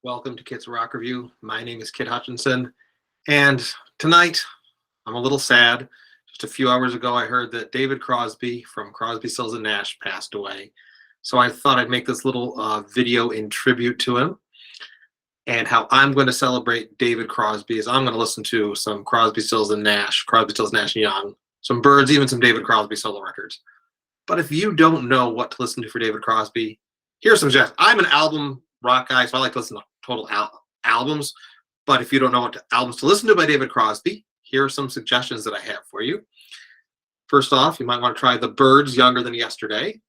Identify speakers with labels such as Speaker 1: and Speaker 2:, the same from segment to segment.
Speaker 1: Welcome to Kids Rock Review. My name is Kit Hutchinson, and tonight I'm a little sad. Just a few hours ago, I heard that David Crosby from Crosby, Stills and Nash passed away. So I thought I'd make this little video in tribute to him. And how I'm going to celebrate David Crosby is I'm going to listen to some Crosby, Stills and Nash, Crosby, Stills, Nash and Young, some Byrds, even some David Crosby solo records. But if you don't know what to listen to for David Crosby, here's some suggestions. I'm an album rock guy, so I like to listen to total albums. But if you don't know what albums to listen to by David Crosby, here are some suggestions that I have for you. First off, you might want to try the Byrds, Younger Than Yesterday.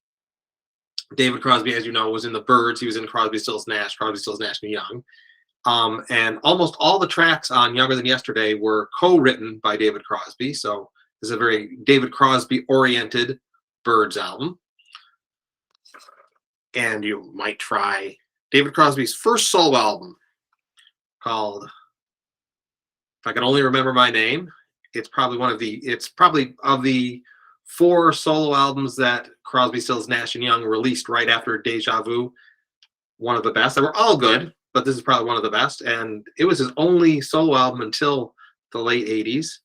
Speaker 1: David Crosby, as you know, was in the Byrds. He was in Crosby, Stills, Nash, and Young. And almost all the tracks on Younger Than Yesterday were co-written by David Crosby. So this is a very David Crosby-oriented Byrds album. And you might try David Crosby's first solo album called If I Can Only Remember My Name. It's probably of the 4 solo albums that Crosby, Stills, Nash and Young released right after Deja Vu, one of the best. They were all good, but this is probably one of the best. And it was his only solo album until the late 80s.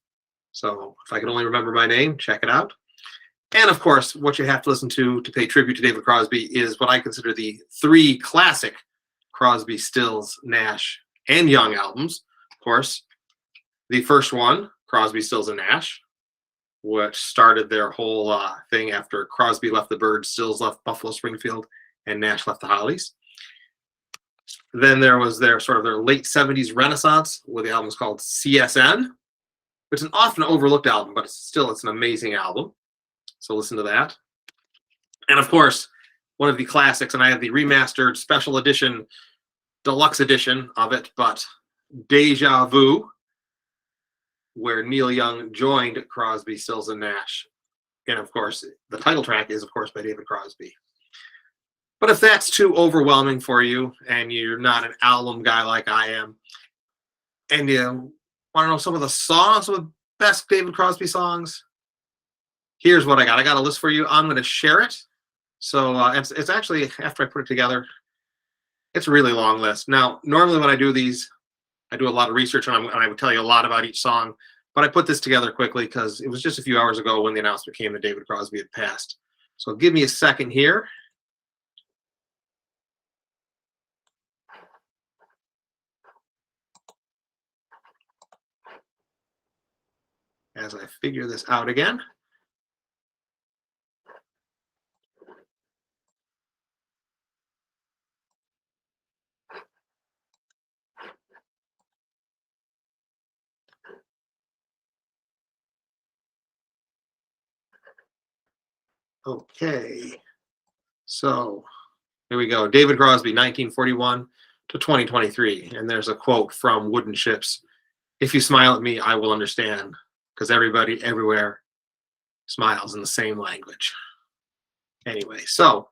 Speaker 1: So If I Can Only Remember My Name, check it out. And of course, what you have to listen to pay tribute to David Crosby is what I consider the 3 classic Crosby, Stills, Nash, and Young albums. Of course, the first one, Crosby, Stills, and Nash, which started their whole thing after Crosby left the Byrds, Stills left Buffalo Springfield, and Nash left the Hollies. Then there was their late 70s renaissance, where the album was called CSN, which is an often overlooked album, but it's an amazing album. So listen to that. And of course, one of the classics, and I have the remastered special edition, deluxe edition of it, but Deja Vu, where Neil Young joined Crosby, Stills, and Nash. And of course, the title track is, of course, by David Crosby. But if that's too overwhelming for you, and you're not an album guy like I am, and you want to know some of the songs, some of the best David Crosby songs, here's what I got. I got a list for you. I'm going to share it. So it's actually, after I put it together, it's a really long list. Now, normally when I do these, I do a lot of research and I would tell you a lot about each song, but I put this together quickly because it was just a few hours ago when the announcement came that David Crosby had passed. So give me a second here. As I figure this out again. Okay, so here we go. David Crosby, 1941 to 2023. And there's a quote from Wooden Ships. If you smile at me, I will understand, because everybody everywhere smiles in the same language. Anyway, so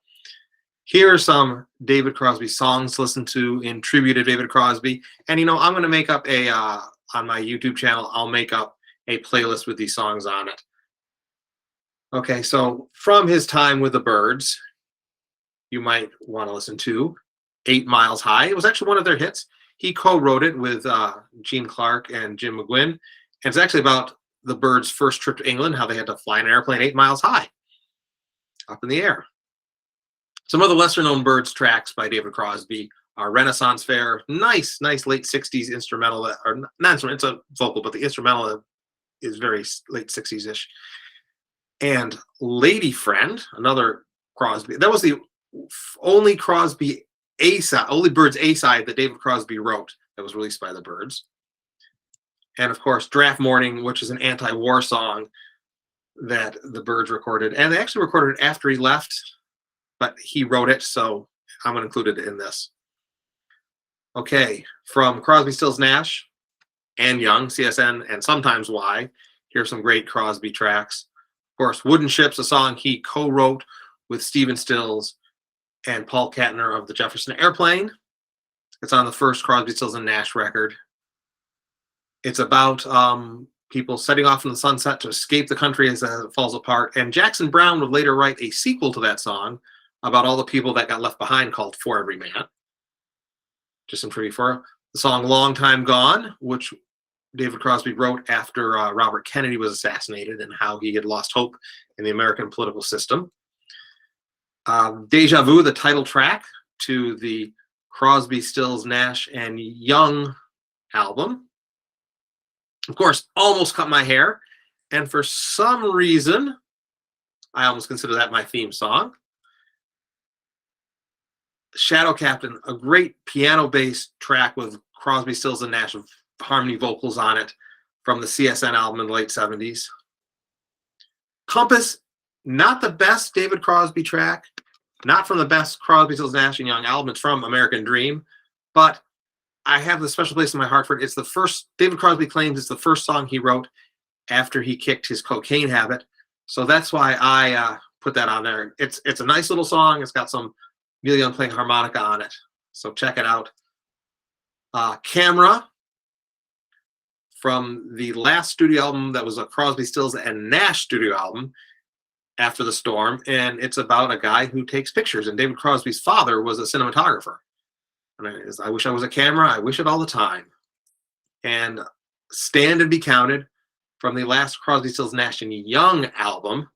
Speaker 1: here are some David Crosby songs to listen to in tribute to David Crosby. And, I'm going to make up on my YouTube channel, I'll make up a playlist with these songs on it. Okay, so from his time with the Byrds, you might want to listen to 8 Miles High. It was actually one of their hits. He co-wrote it with Gene Clark and Jim McGuinn. And it's actually about the Byrds' first trip to England, how they had to fly an airplane 8 miles high, up in the air. Some other lesser-known Byrds tracks by David Crosby are Renaissance Fair, nice late 60s instrumental, or not instrumental, it's a vocal, but the instrumental is very late 60s-ish. And Lady Friend, another Crosby. That was the only Crosby A-side, only Byrds A-side that David Crosby wrote that was released by the Byrds. And of course, Draft Morning, which is an anti-war song that the Byrds recorded. And they actually recorded it after he left, but he wrote it, so I'm going to include it in this. Okay, from Crosby, Stills, Nash and Young, CSN, and sometimes Y, here's some great Crosby tracks. Of course, Wooden Ships, a song he co-wrote with Stephen Stills and Paul Kettner of the Jefferson Airplane. It's on the first Crosby, Stills, and Nash record. It's about people setting off in the sunset to escape the country as it falls apart. And Jackson Browne would later write a sequel to that song about all the people that got left behind called For Every Man. just some trivia for you. The song Long Time Gone, which David Crosby wrote after Robert Kennedy was assassinated and how he had lost hope in the American political system. Deja Vu, the title track to the Crosby, Stills, Nash, and Young album. Of course, Almost Cut My Hair. And for some reason, I almost consider that my theme song. Shadow Captain, a great piano-based track with Crosby, Stills, and Nash harmony vocals on it from the CSN album in the late 70s. Compass, not the best David Crosby track, not from the best Crosby, Stills, Nash and Young album. It's from American Dream, but I have a special place in my heart for it. It's the first, David Crosby claims it's the first song he wrote after he kicked his cocaine habit. So that's why I put that on there. It's a nice little song. It's got some Neil Young playing harmonica on it. So check it out. Camera, from the last studio album that was a Crosby, Stills, and Nash studio album after the storm. And it's about a guy who takes pictures. And David Crosby's father was a cinematographer. And I wish I was a camera. I wish it all the time. And Stand and Be Counted from the last Crosby, Stills, Nash and Young album.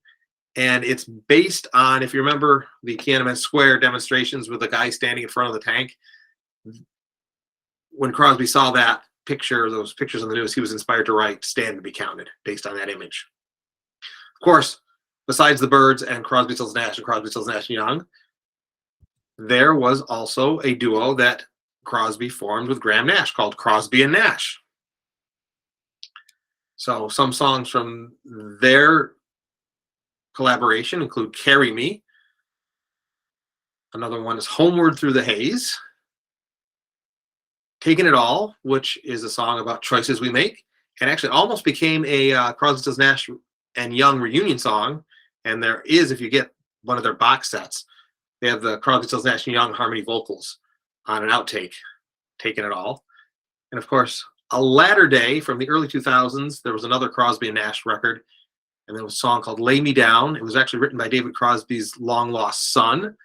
Speaker 1: And it's based on, if you remember the Tiananmen Square demonstrations with the guy standing in front of the tank. When Crosby saw that picture, those pictures on the news, he was inspired to write Stand and Be Counted based on that image. Of course, besides the Byrds and Crosby, Stills, Nash and Crosby, Stills, Nash and Young, there was also a duo that Crosby formed with Graham Nash called Crosby and Nash. So some songs from their collaboration include Carry Me. Another one is Homeward Through the Haze. Taking It All, which is a song about choices we make, and actually almost became a Crosby, Stills, Nash and Young reunion song. And there is, if you get one of their box sets, they have the Crosby, Stills, Nash and Young harmony vocals on an outtake, Taking It All. And of course, A Latter Day from the early 2000s, there was another Crosby and Nash record, and there was a song called Lay Me Down. It was actually written by David Crosby's long-lost son,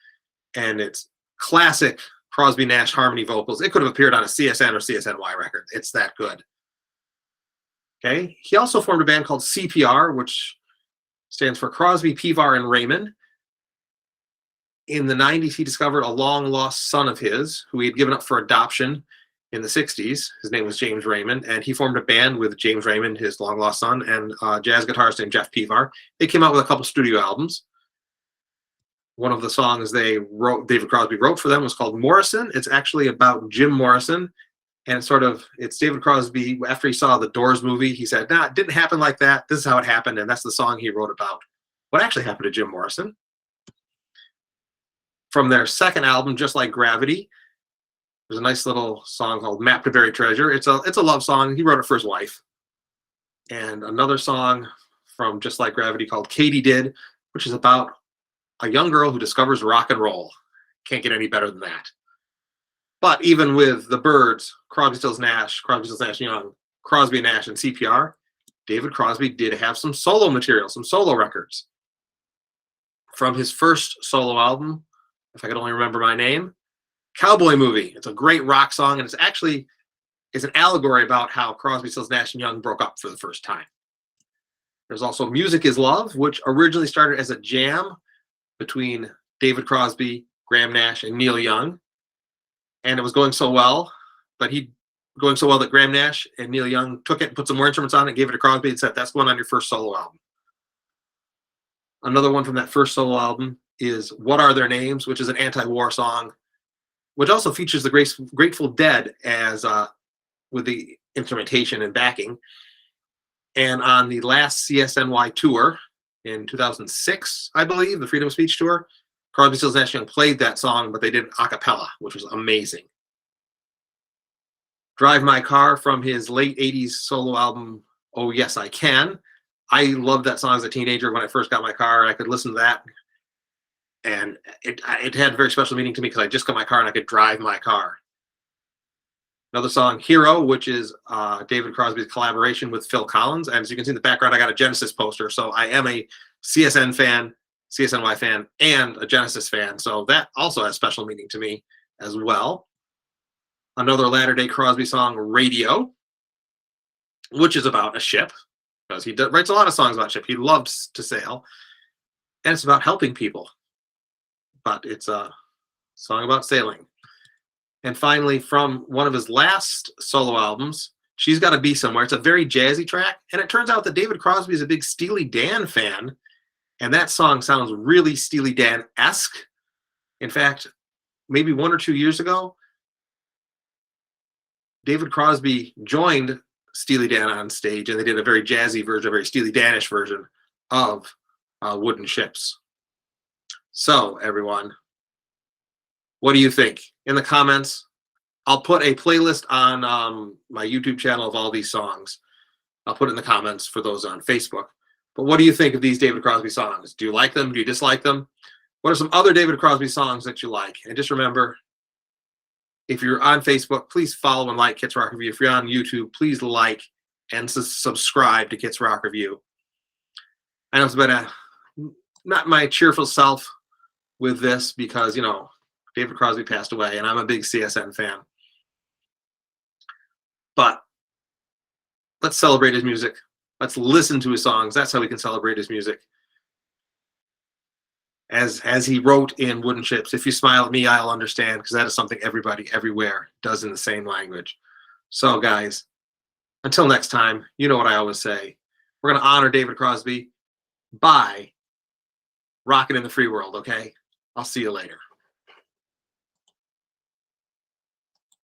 Speaker 1: and it's classic Crosby Nash harmony vocals. It could have appeared on a CSN or CSNY record. It's that good. Okay. He also formed a band called CPR, which stands for Crosby, Pivar, and Raymond. In the 90s, he discovered a long-lost son of his who he had given up for adoption in the 60s. His name was James Raymond, and he formed a band with James Raymond, his long-lost son, and jazz guitarist named Jeff Pivar. They came out with a couple studio albums. One of the songs David Crosby wrote for them was called Morrison. It's actually about Jim Morrison. And it's David Crosby, after he saw the Doors movie, he said, nah, it didn't happen like that. This is how it happened. And that's the song he wrote about what actually happened to Jim Morrison. From their second album, Just Like Gravity, there's a nice little song called Map to Buried Treasure. It's a love song. He wrote it for his wife. And another song from Just Like Gravity called Katie Did, which is about a young girl who discovers rock and roll. Can't get any better than that. But even with the Byrds, Crosby, Stills, Nash, Crosby, Stills, Nash, Young, Crosby, Nash, and CPR, David Crosby did have some solo material, some solo records. From his first solo album, if I could only remember my name, Cowboy Movie. It's a great rock song, and it's an allegory about how Crosby, Stills, Nash, and Young broke up for the first time. There's also Music Is Love, which originally started as a jam between David Crosby, Graham Nash, and Neil Young. And it was going so well that Graham Nash and Neil Young took it and put some more instruments on it, gave it to Crosby, and said, that's going on your first solo album. Another one from that first solo album is What Are Their Names, which is an anti-war song, which also features the Grateful Dead as with the instrumentation and backing. And on the last CSNY tour in 2006, I believe, the Freedom of Speech tour, Crosby, Stills, Nash Young played that song, but they did a cappella, which was amazing. Drive My Car from his late 80s solo album, Oh Yes I Can. I loved that song as a teenager when I first got my car. I could listen to that, and it had a very special meaning to me because I just got my car and I could drive my car. Another song, Hero, which is David Crosby's collaboration with Phil Collins. And as you can see in the background, I got a Genesis poster. So I am a CSN fan, CSNY fan, and a Genesis fan. So that also has special meaning to me as well. Another Latter-day Crosby song, Radio, which is about a ship, because he writes a lot of songs about ship. He loves to sail, and it's about helping people, but it's a song about sailing. And finally, from one of his last solo albums, She's Gotta Be Somewhere. It's a very jazzy track, and it turns out that David Crosby is a big Steely Dan fan, and that song sounds really Steely Dan-esque. In fact, maybe 1 or 2 years ago, David Crosby joined Steely Dan on stage, and they did a very jazzy version, a very Steely Dan-ish version of Wooden Ships. So, everyone, what do you think? In the comments, I'll put a playlist on my YouTube channel of all these songs. I'll put it in the comments for those on Facebook. But what do you think of these David Crosby songs? Do you like them? Do you dislike them? What are some other David Crosby songs that you like? And just remember, if you're on Facebook, please follow and like Kits Rock Review. If you're on YouTube, please like and subscribe to Kits Rock Review. I know it's been not my cheerful self with this because, you know, David Crosby passed away, and I'm a big CSN fan. But let's celebrate his music. Let's listen to his songs. That's how we can celebrate his music. As he wrote in Wooden Ships, if you smile at me, I'll understand, because that is something everybody everywhere does in the same language. So, guys, until next time, you know what I always say. We're going to honor David Crosby by rocking in the free world, okay? I'll see you later.